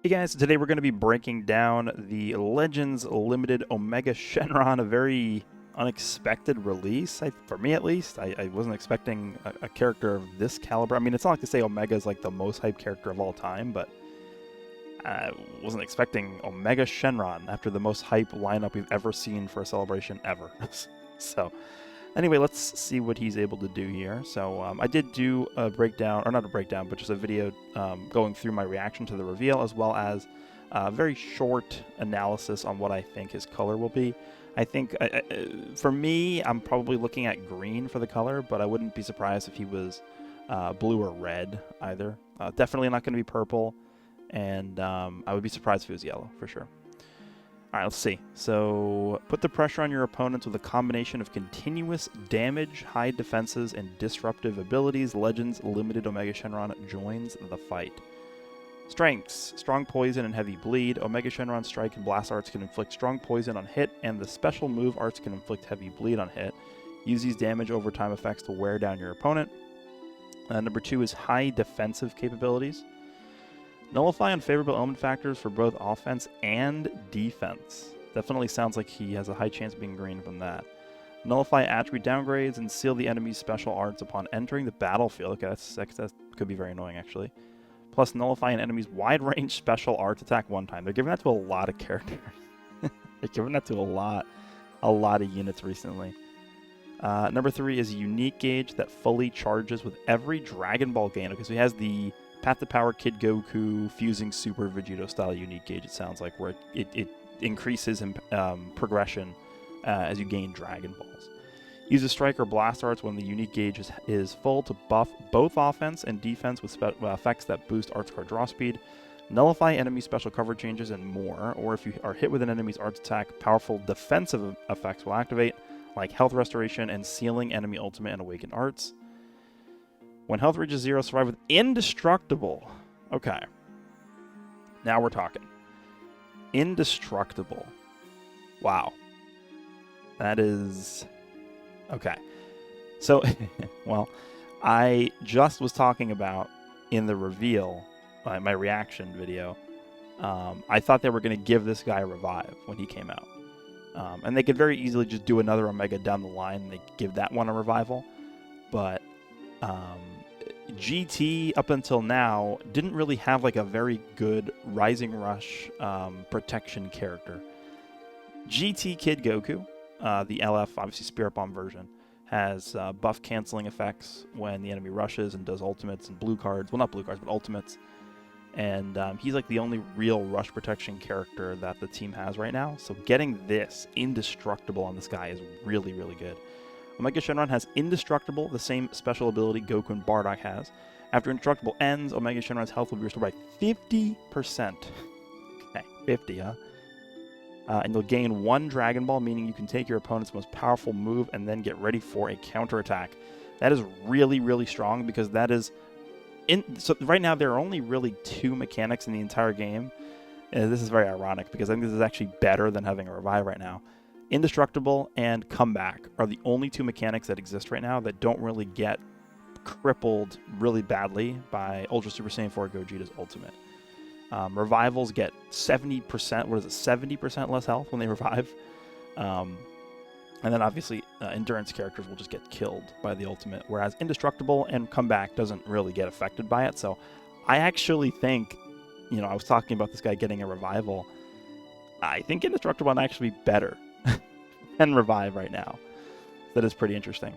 Hey guys, today we're going to be breaking down the Legends Limited Omega Shenron, a very unexpected release, for me at least. I wasn't expecting a character of this caliber. I mean, it's not like to say Omega is like the most hyped character of all time, but I wasn't expecting Omega Shenron after the most hype lineup we've ever seen for a celebration ever. So, anyway, let's see what he's able to do here. So I did do a breakdown, or not a breakdown, but just a video going through my reaction to the reveal, as well as a very short analysis on what I think his color will be. I think, for me, I'm probably looking at green for the color, but I wouldn't be surprised if he was blue or red either. Definitely not going to be purple, and I would be surprised if he was yellow, for sure. Alright, let's see. So, put the pressure on your opponents with a combination of continuous damage, high defenses, and disruptive abilities. Legends Limited Omega Shenron joins the fight. Strengths: strong poison and heavy bleed. Omega Shenron strike and blast arts can inflict strong poison on hit, and the special move arts can inflict heavy bleed on hit. Use these damage over time effects to wear down your opponent. Number 2 is high defensive capabilities. Nullify unfavorable element factors for both offense and defense. Definitely sounds like he has a high chance of being green from that. Nullify attribute downgrades and seal the enemy's special arts upon entering the battlefield. Okay, that could be very annoying, actually. Plus, nullify an enemy's wide-range special arts attack one time. They're giving that to a lot of characters. They're giving that to a lot of units recently. Number 3 is a unique gauge that fully charges with every Dragon Ball gain. Okay, so he has the Path to Power Kid Goku fusing Super Vegito style unique gauge, it sounds like, where it increases progression as you gain Dragon Balls. Use a Strike or Blast Arts when the unique gauge is full to buff both offense and defense with effects that boost Arts card draw speed. Nullify enemy special cover changes and more, or if you are hit with an enemy's Arts attack, powerful defensive effects will activate, like Health Restoration and Sealing enemy ultimate and Awaken Arts. When health reaches 0, survive with Indestructible. Okay. Now we're talking. Indestructible. Wow. That is... Okay. So, well, I just was talking about in the reveal, my reaction video, I thought they were going to give this guy a revive when he came out. And they could very easily just do another Omega down the line and they give that one a revival. But... GT up until now didn't really have like a very good Rising Rush protection character. GT Kid Goku, the LF, obviously Spirit Bomb version, has buff canceling effects when the enemy rushes and does ultimates and blue cards. Well, not blue cards, but ultimates. And he's like the only real rush protection character that the team has right now. So getting this Indestructible on this guy is really, really good. Omega Shenron has Indestructible, the same special ability Goku and Bardock has. After Indestructible ends, Omega Shenron's health will be restored by 50%. Okay, 50, huh? And you'll gain 1 Dragon Ball, meaning you can take your opponent's most powerful move and then get ready for a counterattack. That is really, really strong because that is... So right now, there are only really 2 mechanics in the entire game. And this is very ironic because I think this is actually better than having a revive right now. Indestructible and Comeback are the only 2 mechanics that exist right now that don't really get crippled really badly by Ultra Super Saiyan 4 Gogeta's ultimate. Revivals get 70%, what is it, 70% less health when they revive. And then obviously Endurance characters will just get killed by the ultimate, whereas Indestructible and Comeback doesn't really get affected by it. So I actually think, you know, I was talking about this guy getting a revival. I think Indestructible might actually be better and revive right now. That is pretty interesting.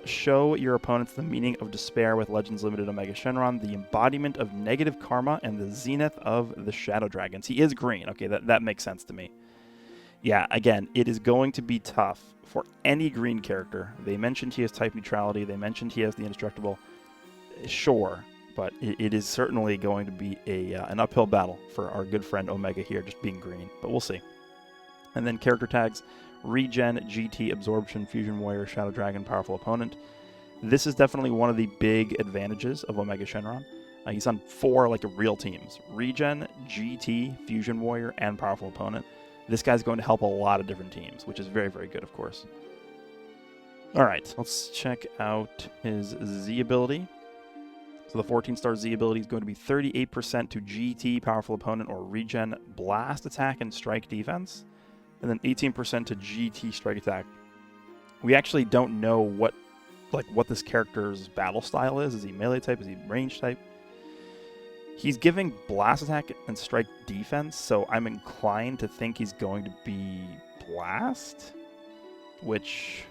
Show your opponents the meaning of despair with Legends Limited Omega Shenron, the embodiment of negative karma, and the zenith of the Shadow Dragons. He is green. Okay, that makes sense to me. Yeah, again, it is going to be tough for any green character. They mentioned he has type neutrality. They mentioned he has the Indestructible. Sure, but it is certainly going to be an uphill battle for our good friend Omega here, just being green. But we'll see. And then character tags, Regen, GT, Absorption, Fusion Warrior, Shadow Dragon, Powerful Opponent. This is definitely one of the big advantages of Omega Shenron. He's on 4 like real teams. Regen, GT, Fusion Warrior, and Powerful Opponent. This guy's going to help a lot of different teams, which is very, very good, of course. Alright, let's check out his Z ability. So So the 14-star Z ability is going to be 38% to GT, powerful opponent, or regen blast attack and strike defense, and then 18% to GT strike attack. We actually don't know what this character's battle style is. Is he melee type? Is he range type? He's giving blast attack and strike defense, so I'm inclined to think he's going to be blast, which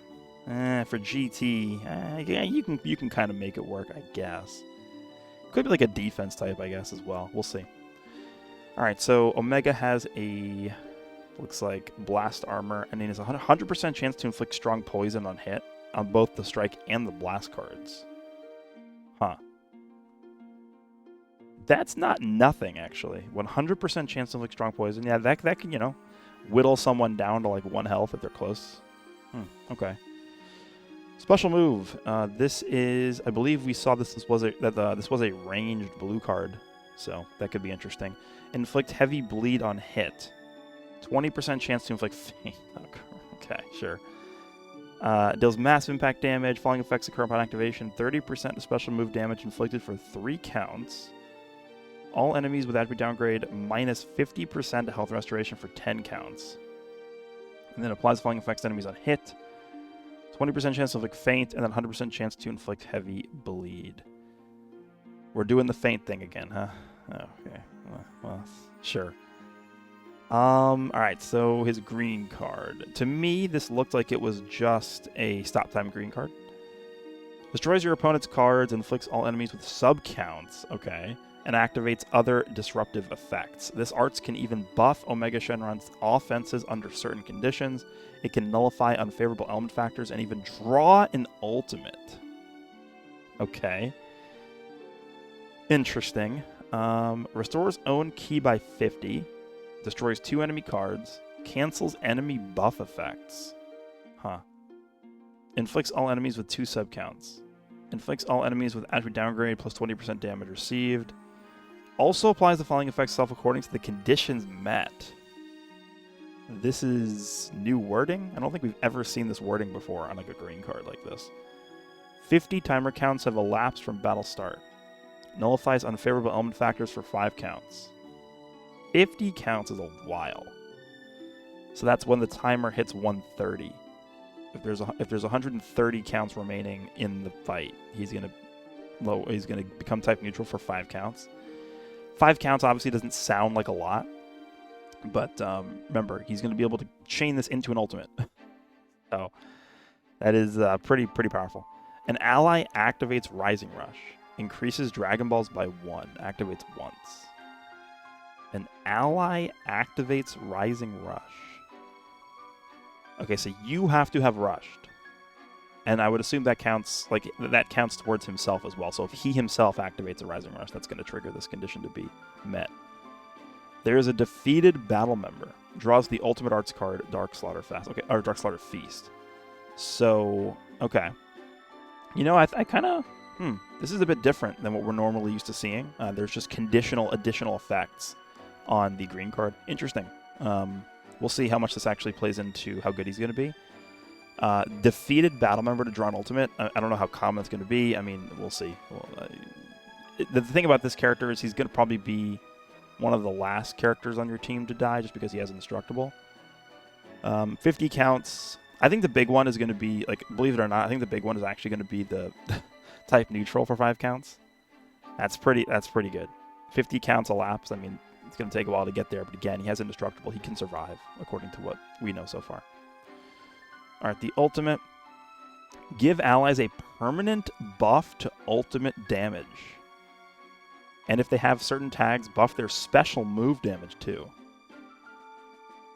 for GT, yeah, you can kind of make it work, I guess. Could be like a defense type, I guess, as well. We'll see. All right, so Omega has a, looks like, blast armor, and he has a 100% chance to inflict strong poison on hit on both the strike and the blast cards. Huh. That's not nothing, actually. 100% chance to inflict strong poison. Yeah, that can, you know, whittle someone down to like 1 health if they're close. Okay. Special move. This is, I believe we saw this was a ranged blue card, so that could be interesting. Inflict heavy bleed on hit. 20% chance to inflict faint. Okay, sure. Deals massive impact damage, falling effects occur upon activation. 30% of special move damage inflicted for 3 counts. All enemies with attribute downgrade minus 50% health restoration for 10 counts. And then applies falling effects to enemies on hit. 20% chance to inflict faint, and then 100% chance to inflict heavy bleed. We're doing the faint thing again, huh? Okay. Well, sure. Alright, so his green card. To me, this looked like it was just a stop time green card. Destroys your opponent's cards, inflicts all enemies with sub-counts, okay, and activates other disruptive effects. This arts can even buff Omega Shenron's offenses under certain conditions. It can nullify unfavorable element factors and even draw an ultimate. Okay. Interesting. Restores own ki by 50. Destroys 2 enemy cards. Cancels enemy buff effects. Huh. Inflicts all enemies with 2 subcounts. Inflicts all enemies with attribute downgrade plus 20% damage received. Also applies the following effects self-according to the conditions met. This is new wording? I don't think we've ever seen this wording before on like a green card like this. 50 timer counts have elapsed from battle start. Nullifies unfavorable element factors for 5 counts. 50 counts is a while. So that's when the timer hits 130. If there's 130 counts remaining in the fight, he's gonna become type neutral for 5 counts. 5 counts obviously doesn't sound like a lot, but remember, he's going to be able to chain this into an ultimate. So that is pretty powerful. An ally activates Rising Rush. Increases Dragon Balls by 1. Activates once. An ally activates Rising Rush. Okay, so you have to have rushed. And I would assume that counts towards himself as well. So if he himself activates a Rising Rush, that's going to trigger this condition to be met. There is a defeated battle member. Draws the ultimate arts card, Dark Slaughter Fast. Okay, or Dark Slaughter Feast. So, okay. You know, I kind of... this is a bit different than what we're normally used to seeing. There's just conditional additional effects on the green card. Interesting. We'll see how much this actually plays into how good he's going to be. Defeated battle member to draw an ultimate. I don't know how common it's going to be. I mean, we'll see. Well, the thing about this character is he's going to probably be one of the last characters on your team to die just because he has indestructible. 50 counts. I think the big one is going to be, like, believe it or not, I think the big one is actually going to be the type neutral for 5 counts. That's pretty good. 50 counts elapsed. I mean, it's going to take a while to get there, but again, he has indestructible. He can survive, according to what we know so far. Alright, the ultimate. Give allies a permanent buff to ultimate damage. And if they have certain tags, buff their special move damage too.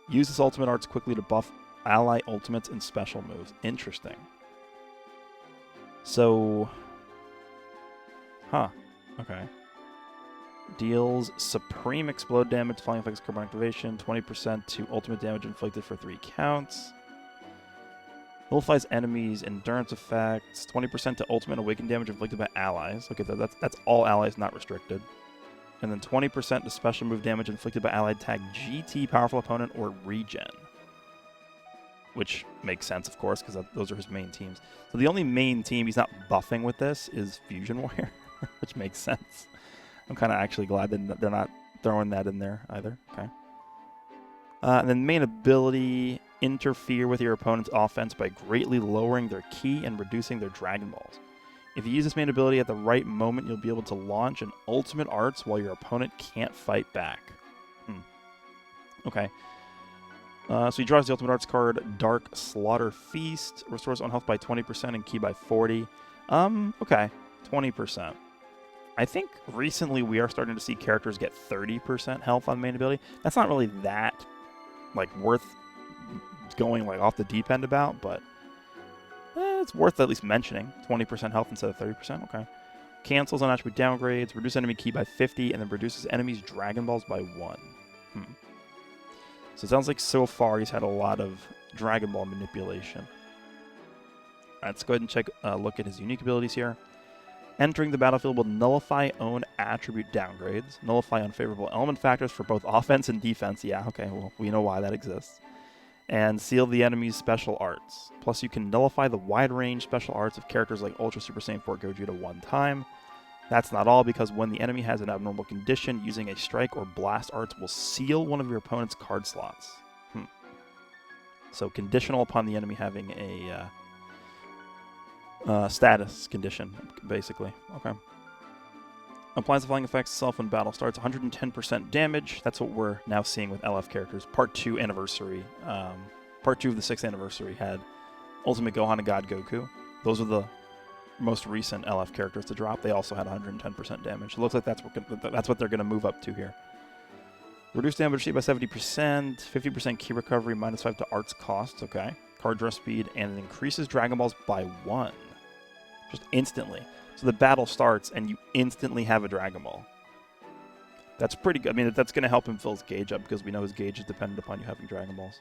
Use this ultimate arts quickly to buff ally ultimates and special moves. Interesting. So... okay. Deals supreme explode damage, falling effects, carbon activation, 20% to ultimate damage inflicted for 3 counts. Nullifies enemies, endurance effects, 20% to ultimate awakened damage inflicted by allies. Okay, that's all allies, not restricted. And then 20% to special move damage inflicted by allied tag GT, powerful opponent, or regen. Which makes sense, of course, because those are his main teams. So the only main team he's not buffing with this is Fusion Warrior. which makes sense. I'm kind of actually glad that they're not throwing that in there either. Okay. And then main ability, interfere with your opponent's offense by greatly lowering their ki and reducing their Dragon Balls. If you use this main ability at the right moment, you'll be able to launch an ultimate arts while your opponent can't fight back. Okay. So he draws the ultimate arts card, Dark Slaughter Feast, restores on health by 20% and ki by 40. Okay, 20%. I think recently we are starting to see characters get 30% health on main ability. That's not really that like worth going like off the deep end about, but it's worth at least mentioning. 20% health instead of 30%. Okay. Cancels on attribute downgrades, reduce enemy ki by 50, and then reduces enemies' Dragon Balls by 1. So it sounds like so far he's had a lot of Dragon Ball manipulation. Alright, let's go ahead and check look at his unique abilities here. Entering the battlefield will nullify own attribute downgrades, nullify unfavorable element factors for both offense and defense. Yeah, okay, well, we know why that exists. And seal the enemy's special arts. Plus, you can nullify the wide-range special arts of characters like Ultra Super Saiyan 4 Gogeta one time. That's not all, because when the enemy has an abnormal condition, using a strike or blast arts will seal one of your opponent's card slots. So conditional upon the enemy having a status condition, basically. Okay. Applies the flying effects itself when battle starts. 110% damage. That's what we're now seeing with LF characters. Part 2 anniversary. Part 2 of the 6th anniversary had Ultimate Gohan and God Goku. Those are the most recent LF characters to drop. They also had 110% damage. It looks like that's what they're going to move up to here. Reduce damage received by 70%, 50% ki recovery, -5 to arts cost. Okay. Card draw speed, and it increases Dragon Balls by 1. Just instantly. So the battle starts, and you instantly have a Dragon Ball. That's pretty good. I mean, that's going to help him fill his gauge up, because we know his gauge is dependent upon you having Dragon Balls.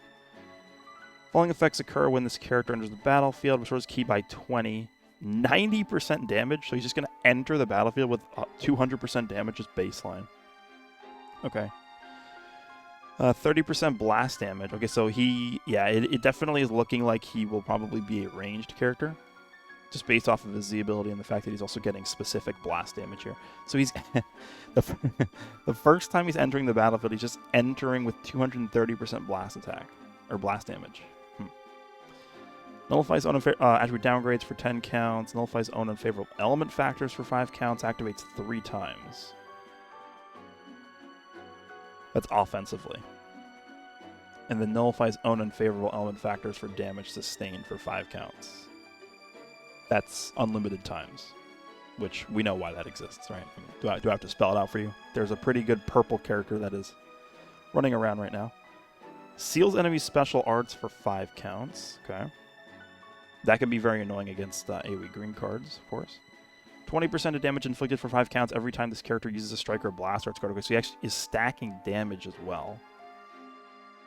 Falling effects occur when this character enters the battlefield, restores ki by 20. 90% damage, so he's just going to enter the battlefield with 200% damage, just baseline. Okay. 30% blast damage. Okay, so it definitely is looking like he will probably be a ranged character, just based off of his Z ability and the fact that he's also getting specific blast damage here. So he's the first time he's entering the battlefield, he's just entering with 230% blast attack, or blast damage. Nullifies own attribute downgrades for 10 counts. Nullifies own unfavorable element factors for 5 counts. Activates 3 times. That's offensively. And then nullifies own unfavorable element factors for damage sustained for 5 counts. That's unlimited times, which we know why that exists, right? I mean, do I have to spell it out for you? There's a pretty good purple character that is running around right now. Seals enemies' special arts for 5 counts. Okay. That can be very annoying against AoE green cards, of course. 20% of damage inflicted for 5 counts every time this character uses a strike or blast arts card. Okay, so he actually is stacking damage as well.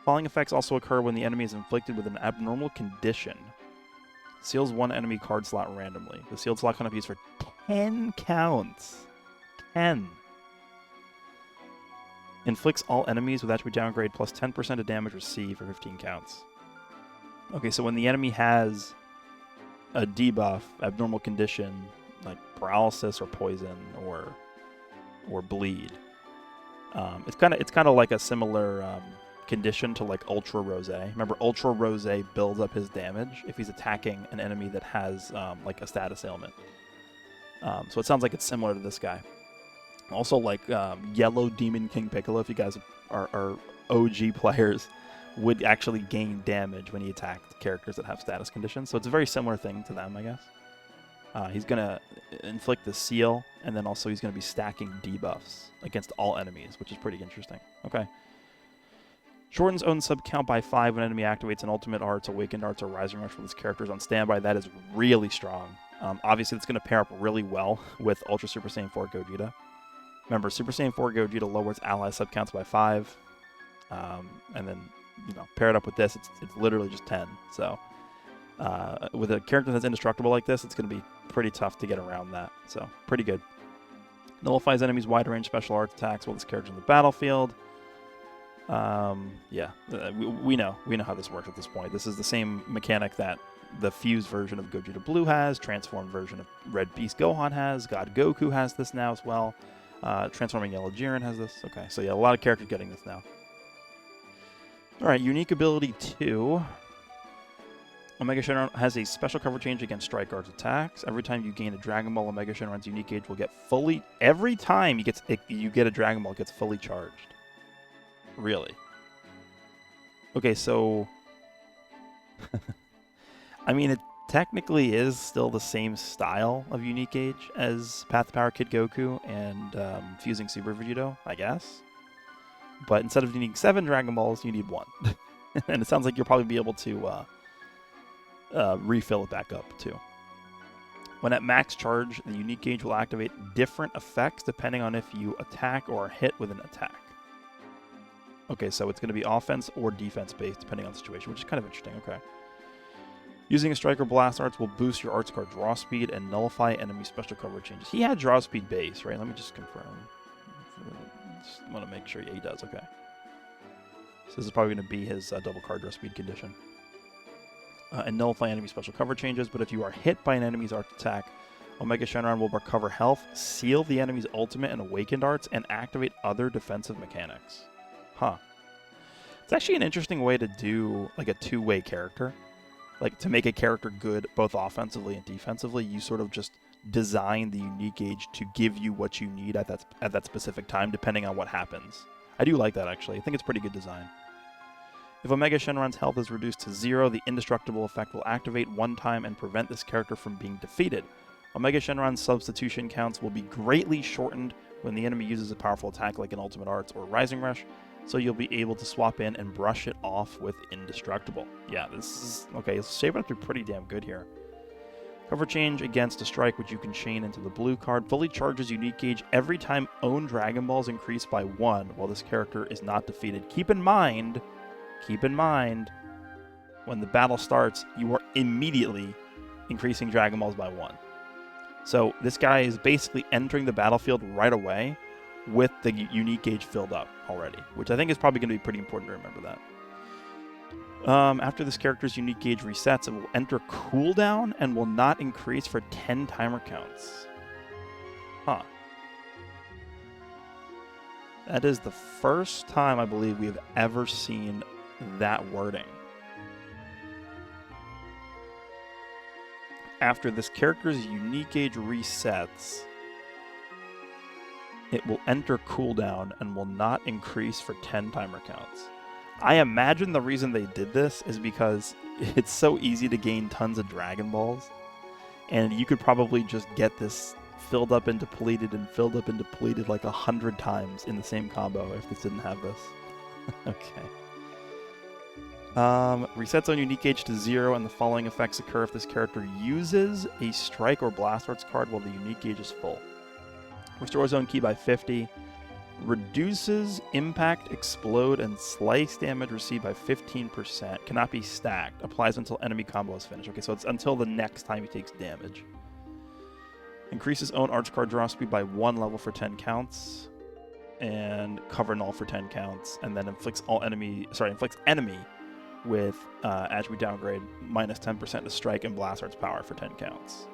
Falling effects also occur when the enemy is inflicted with an abnormal condition. Seals 1 enemy card slot randomly. The sealed slot can be used for 10 counts. 10. Inflicts all enemies with attribute downgrade plus 10% of damage received for 15 counts. Okay, so when the enemy has a debuff, abnormal condition, like paralysis or poison or bleed, it's kind of like a similar condition to like Ultra Rose. Remember, Ultra Rose builds up his damage if he's attacking an enemy that has like a status ailment. So it sounds like it's similar to this guy. Also, like Yellow Demon King Piccolo, if you guys are OG players, would actually gain damage when he attacked characters that have status conditions. So it's a very similar thing to them, I guess. He's going to inflict the seal, and then also he's going to be stacking debuffs against all enemies, which is pretty interesting. Okay. Shortens own sub count by 5 when enemy activates an ultimate arts, awakened arts, or rising rush when this character is on standby. That is really strong. Obviously, it's going to pair up really well with Ultra Super Saiyan 4 Gogeta. Remember, Super Saiyan 4 Gogeta lowers ally sub counts by 5. And then, pair it up with this, it's literally just 10. So, with a character that's indestructible like this, it's going to be pretty tough to get around that. So, pretty good. Nullifies enemies' wide range special arts attacks while this character in the battlefield. We know how this works at this point. This is the same mechanic that the fused version of Gogeta Blue has, transformed version of Red Beast Gohan has, God Goku has this now as well. Transforming Yellow Jiren has this. Okay, so yeah, a lot of characters getting this now. Alright, unique ability 2. Omega Shenron has a special cover change against Strike Guard's attacks. Every time you gain a Dragon Ball, Omega Shenron's unique gauge will get fully... Every time you get a Dragon Ball, it gets fully charged. Really? Okay, so... I mean, it technically is still the same style of unique gauge as Path to Power Kid Goku and Fusing Super Vegito, I guess. But instead of needing 7 Dragon Balls, you need 1. And it sounds like you'll probably be able to refill it back up, too. When at max charge, the unique gauge will activate different effects depending on if you attack or are hit with an attack. Okay, so it's going to be offense or defense based depending on the situation, which is kind of interesting. Okay. Using a Striker Blast Arts will boost your Arts card draw speed and nullify enemy special cover changes. He had draw speed base, right? Let me just confirm. Just want to make sure. Yeah, he does. Okay. So this is probably going to be his double card draw speed condition. And nullify enemy special cover changes, but if you are hit by an enemy's Arts attack, Omega Shenron will recover health, seal the enemy's ultimate and awakened arts, and activate other defensive mechanics. Huh. It's actually an interesting way to do like a two-way character. Like to make a character good both offensively and defensively, you sort of just design the unique gauge to give you what you need at that specific time, depending on what happens. I do like that, actually. I think it's pretty good design. If Omega Shenron's health is reduced to 0, the indestructible effect will activate one time and prevent this character from being defeated. Omega Shenron's substitution counts will be greatly shortened when the enemy uses a powerful attack like an Ultimate Arts or Rising Rush, so you'll be able to swap in and brush it off with Indestructible. Yeah, this is... okay, it's shaping up to be pretty damn good here. Cover change against a strike, which you can chain into the blue card, fully charges unique gauge every time own Dragon Balls increase by 1 while this character is not defeated. Keep in mind, when the battle starts, you are immediately increasing Dragon Balls by 1. So this guy is basically entering the battlefield right away with the unique gauge filled up already, which I think is probably going to be pretty important to remember that. After this character's unique gauge resets, it will enter cooldown and will not increase for 10 timer counts. Huh. That is the first time I believe we have ever seen that wording. After this character's unique gauge resets, it will enter cooldown and will not increase for 10 timer counts. I imagine the reason they did this is because it's so easy to gain tons of Dragon Balls, and you could probably just get this filled up and depleted and filled up and depleted like 100 times in the same combo if this didn't have this. Okay. Resets on unique gauge to 0, and the following effects occur if this character uses a Strike or Blast Arts card while the unique gauge is full. Restores own ki by 50. Reduces impact, explode, and slice damage received by 15%. Cannot be stacked. Applies until enemy combo is finished. Okay, so it's until the next time he takes damage. Increases own arts card draw speed by 1 level for 10 counts. And cover null for 10 counts. And then inflicts enemy with attribute downgrade minus 10% to strike and blast arts power for 10 counts.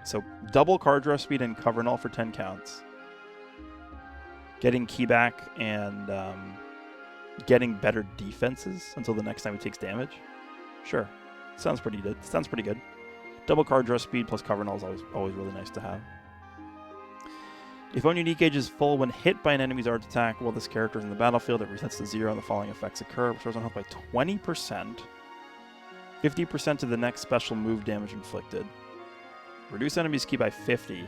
So double card draw speed and cover null for 10 counts. Getting ki back and getting better defenses until the next time he takes damage. Sure. Sounds pretty good. Sounds pretty good. Double card draw speed plus cover null is always really nice to have. If own unique gauge is full when hit by an enemy's arts attack while this character is in the battlefield, it resets to 0 and the following effects occur. Restores on health by 20%. 50% to the next special move damage inflicted. Reduce enemy's ki by 50.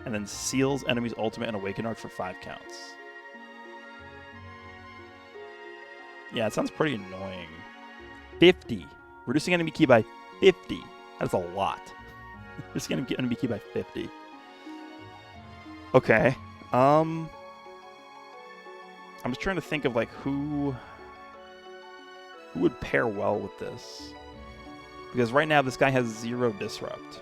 And then seals enemy's ultimate and awaken arc for 5 counts. Yeah, it sounds pretty annoying. 50. Reducing enemy ki by 50. That's a lot. Reducing enemy ki by 50. Okay. I'm just trying to think of like who would pair well with this. Because right now this guy has 0 disrupt.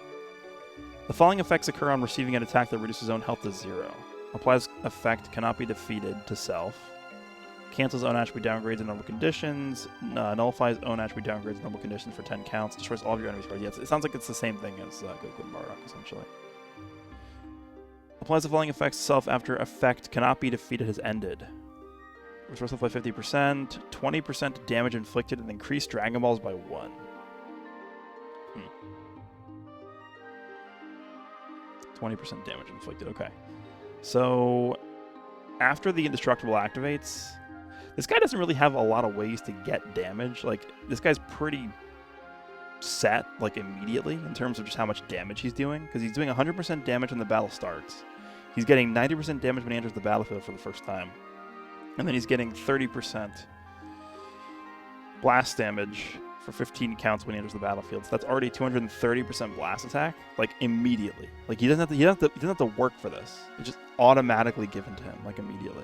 The following effects occur on receiving an attack that reduces own health to 0. Applies effect cannot be defeated to self. Cancels own attribute downgrades in normal conditions. Nullifies own attribute downgrades in normal conditions for 10 counts. Destroys all of your enemies' cards. Yeah, it sounds like it's the same thing as Goku and Bardock, essentially. Applies the following effects itself after effect cannot be defeated has ended. Restores health by 50%, 20% damage inflicted, and increase Dragon Balls by 1. 20% damage inflicted, okay. So, after the Indestructible activates, this guy doesn't really have a lot of ways to get damage. Like, this guy's pretty set, like, immediately in terms of just how much damage he's doing, because he's doing 100% damage when the battle starts. He's getting 90% damage when he enters the battlefield for the first time. And then he's getting 30% blast damage for 15 counts when he enters the battlefield. So that's already 230% blast attack, like, immediately. Like, he doesn't have to work for this. It's just automatically given to him, like, immediately.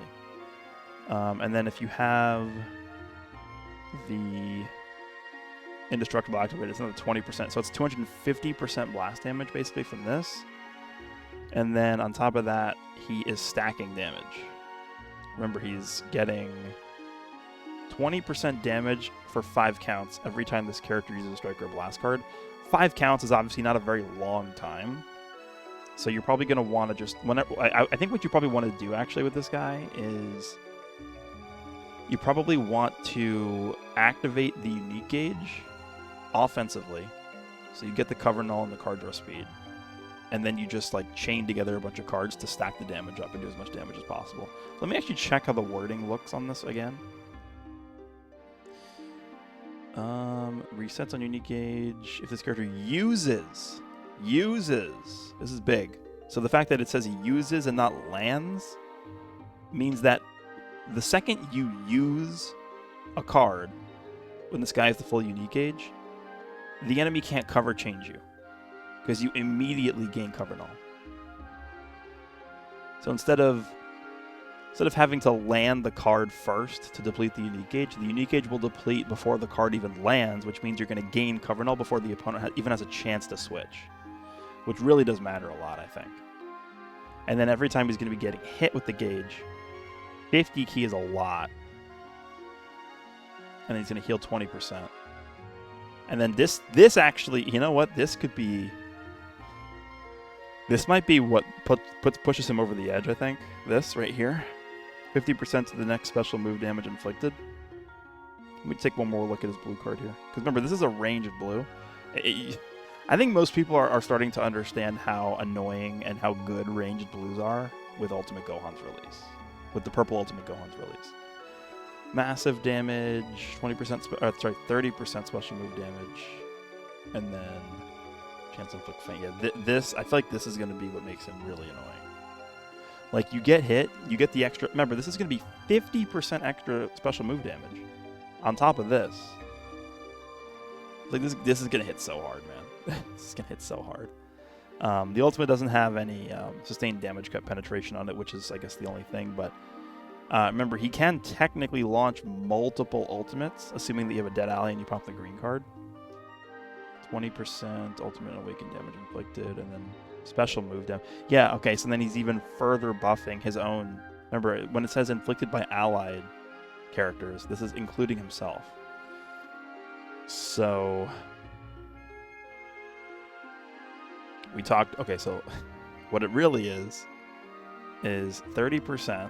And then if you have the Indestructible activated, it's another 20%. So it's 250% blast damage, basically, from this. And then on top of that, he is stacking damage. Remember, he's getting 20% damage for 5 counts every time this character uses a strike or a blast card. 5 counts is obviously not a very long time. So you're probably going to want to just... I think what you probably want to do, actually, with this guy is... You probably want to activate the unique gauge offensively. So you get the cover null and the card draw speed. And then you just, like, chain together a bunch of cards to stack the damage up and do as much damage as possible. Let me actually check how the wording looks on this again. Resets on unique gauge. If this character uses, this is big. So the fact that it says he uses and not lands means that the second you use a card, when this guy has the full unique gauge, the enemy can't cover change you, because you immediately gain cover null. So instead of having to land the card first to deplete the unique gauge will deplete before the card even lands, which means you're going to gain cover null before the opponent even has a chance to switch, which really does matter a lot, I think. And then every time he's going to be getting hit with the gauge, 50 key is a lot. And then he's going to heal 20%. And then this actually, you know what? This could be... This might be what pushes him over the edge, I think. This right here. 50% to the next special move damage inflicted. Let me take one more look at his blue card here. Because remember, this is a range of blue. I think most people are starting to understand how annoying and how good ranged blues are with Ultimate Gohan's release. With the purple Ultimate Gohan's release. Massive damage, 30% special move damage. And then chance to inflict faint. Yeah, I feel like this is going to be what makes him really annoying. Like, you get hit, you get the extra... Remember, this is going to be 50% extra special move damage on top of this. Like, this is going to hit so hard, man. This is going to hit so hard. The ultimate doesn't have any sustained damage cut penetration on it, which is, I guess, the only thing. But remember, he can technically launch multiple ultimates, assuming that you have a dead ally and you pop the green card. 20% ultimate awakened damage inflicted, and then special move damage. Yeah, okay, so then he's even further buffing his own. Remember, when it says inflicted by allied characters, this is including himself. So we talked... Okay, so what it really is 30%,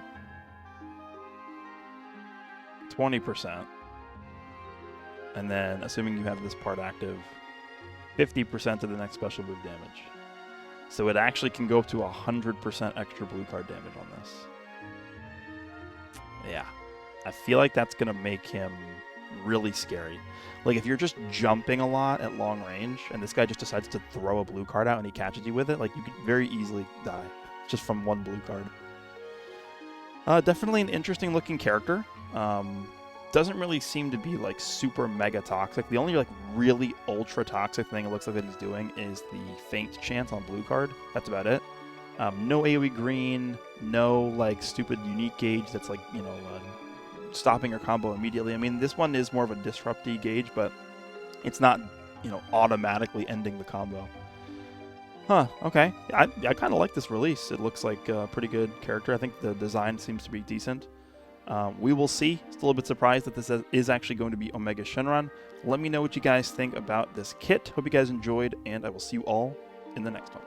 20%, and then, assuming you have this part active, 50% of the next special move damage. So it actually can go up to 100% extra blue card damage on this. Yeah. I feel like that's going to make him really scary. Like, if you're just jumping a lot at long range, and this guy just decides to throw a blue card out and he catches you with it, like, you could very easily die just from one blue card. Definitely an interesting looking character. Doesn't really seem to be, like, super mega toxic. The only, like, really ultra toxic thing it looks like that he's doing is the faint chance on blue card. That's about it. No AoE green, no, like, stupid unique gauge that's, like, you know, stopping your combo immediately. I mean, this one is more of a disrupty gauge, but it's not, you know, automatically ending the combo. Huh, okay. I kind of like this release. It looks like a pretty good character. I think the design seems to be decent. We will see. Still a bit surprised that this is actually going to be Omega Shenron. Let me know what you guys think about this kit. Hope you guys enjoyed, and I will see you all in the next one.